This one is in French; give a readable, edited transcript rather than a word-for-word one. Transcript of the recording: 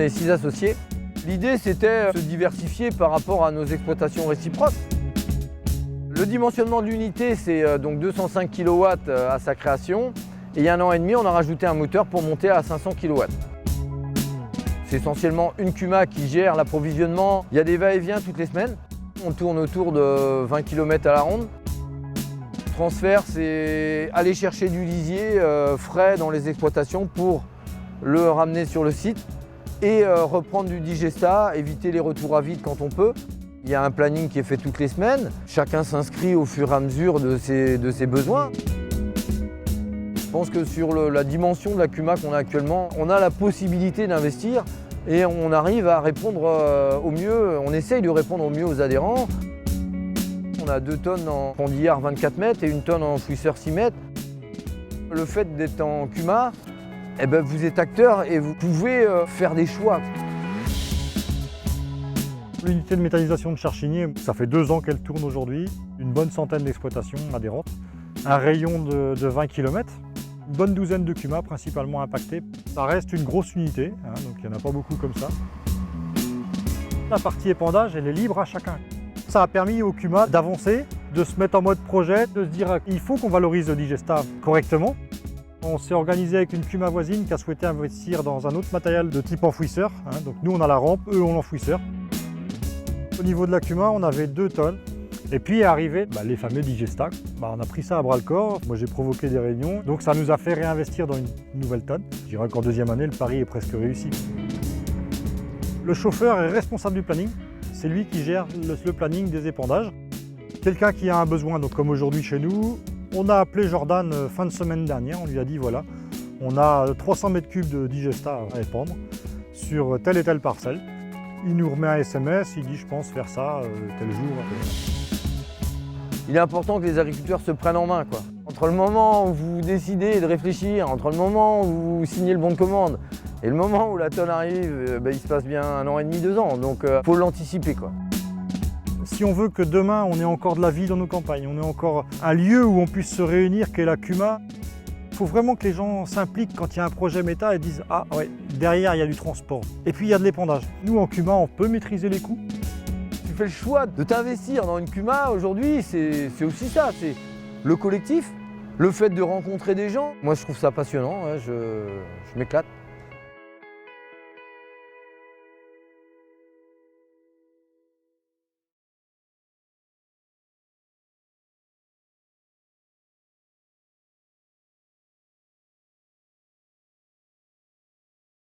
est 6 associés. L'idée, c'était de se diversifier par rapport à nos exploitations réciproques. Le dimensionnement de l'unité, c'est donc 205 kW à sa création. Et il y a 1 an et demi, on a rajouté un moteur pour monter à 500 kW. C'est essentiellement une CUMA qui gère l'approvisionnement. Il y a des va-et-vient toutes les semaines. On tourne autour de 20 km à la ronde. Le transfert, c'est aller chercher du lisier frais dans les exploitations pour le ramener sur le site et reprendre du digesta, éviter les retours à vide quand on peut. Il y a un planning qui est fait toutes les semaines. Chacun s'inscrit au fur et à mesure de ses besoins. Je pense que sur la dimension de la CUMA qu'on a actuellement, on a la possibilité d'investir et on arrive à répondre au mieux, on essaye de répondre au mieux aux adhérents. On a 2 tonnes en pendillard 24 mètres et 1 tonne en fouisseur 6 mètres. Le fait d'être en CUMA, eh ben vous êtes acteur et vous pouvez faire des choix. L'unité de méthanisation de Charchigny, ça fait 2 ans qu'elle tourne aujourd'hui, une bonne centaine d'exploitations adhérentes, un rayon de 20 km. Une bonne douzaine de CUMA principalement impactées. Ça reste une grosse unité, donc il n'y en a pas beaucoup comme ça. La partie épandage, elle est libre à chacun. Ça a permis aux CUMA d'avancer, de se mettre en mode projet, de se dire qu'il faut qu'on valorise le digesta correctement. On s'est organisé avec une CUMA voisine qui a souhaité investir dans un autre matériel de type enfouisseur. Donc nous on a la rampe, eux ont l'enfouisseur. Au niveau de la CUMA, on avait 2 tonnes. Et puis est arrivé les fameux digesta. On a pris ça à bras le corps. Moi j'ai provoqué des réunions, donc ça nous a fait réinvestir dans une nouvelle tonne. Je dirais qu'en 2e année, le pari est presque réussi. Le chauffeur est responsable du planning. C'est lui qui gère le planning des épandages. Quelqu'un qui a un besoin, donc comme aujourd'hui chez nous, on a appelé Jordan fin de semaine dernière. On lui a dit voilà, on a 300 m3 de digesta à épandre sur telle et telle parcelle. Il nous remet un SMS, il dit je pense faire ça tel jour. Il est important que les agriculteurs se prennent en main, quoi. Entre le moment où vous décidez de réfléchir, entre le moment où vous signez le bon de commande et le moment où la tonne arrive, il se passe bien 1 an et demi, 2 ans. Donc il faut l'anticiper, quoi. Si on veut que demain on ait encore de la vie dans nos campagnes, on ait encore un lieu où on puisse se réunir qu'est la CUMA, il faut vraiment que les gens s'impliquent quand il y a un projet méta et disent ah ouais, derrière il y a du transport. Et puis il y a de l'épandage. Nous en CUMA on peut maîtriser les coûts. Tu fais le choix de t'investir dans une CUMA aujourd'hui, c'est aussi ça, c'est le collectif, le fait de rencontrer des gens. Moi je trouve ça passionnant, je m'éclate.